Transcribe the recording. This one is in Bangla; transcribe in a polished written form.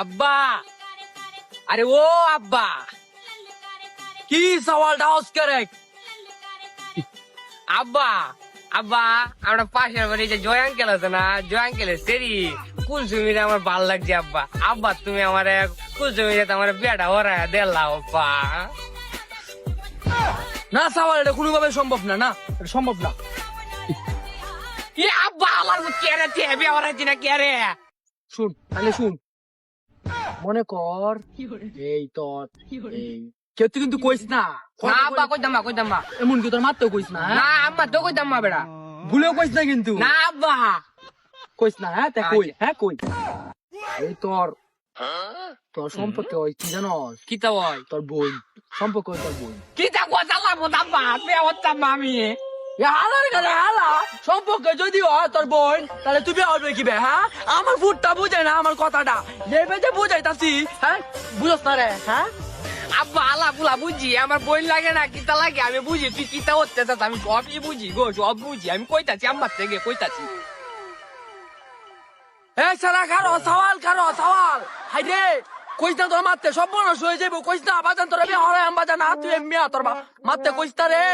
আব্বা, আরে ও আব্বা, কি সওয়ালটা অস্কারে আব্বা, আব্বা, আমরা পাশের বাড়ি যে জয় আঙ্কেল আছে না, জয় আঙ্কেলের সেরি কুলসুমিতে আমার ভাল লাগছে আব্বা। আব্বা তুমি আমার কুলসুমিতে আমার বেটা ওরা দেলাও আব্বা। না সওয়াল এটা কোনোভাবে সম্ভব না, না এটা সম্ভব না। এ আব্বা আমার কে রে টেবে ওরা চিনা কে রে? শুন তাহলে শুন, মনে কর এই তোর এই কেউ তুই কিন্তু কইস না, না আব্বা কইতাম না, কইতাম না। এমন কি তোর মারতেও কইস না, হ্যাঁ? না আব্বা তো কইতাম না বেটা। ভুলেও কইস না কিন্তু, না আব্বা। কইস না, হ্যাঁ তা কই, হ্যাঁ কই এই তোর তোর সম্পর্কে ওই কি জানোস, কিতা ওই তোর বোন সম্পর্ক ওই তোর বোন। কিতা কথা লাগবো আব্বা, বে হচ্ছাম আমি। এ হালার গালে হালা সম্পর্কে যদি হয় তোর বোন, তাহলে তুই বিয়ে হবে কি বে, হ্যাঁ? আমার ফুটটা বুঝে না আমার কথাটা, লেবে যে বুঝাইতাছি, হ্যাঁ বুঝস না রে, হ্যাঁ? আব্বা আলা বুলা বুঝি, আমার বই লাগে না কিতা লাগে আমি বুঝি, তুই কিতা হচ্ছে আমি সবই বুঝি গো, সব বুঝি আমি কইতাছি আম্মার থেকে কইতাছি। এই সারা কারো সওয়াল, কারো সওয়াল, হাই রে কইস না তোর মারতে সব মানুষ হয়ে যাবো, কইস না বাজান তোর বিয়ে হয় বাজান না, তুই মিয়া তোর মারতে কইস না রে।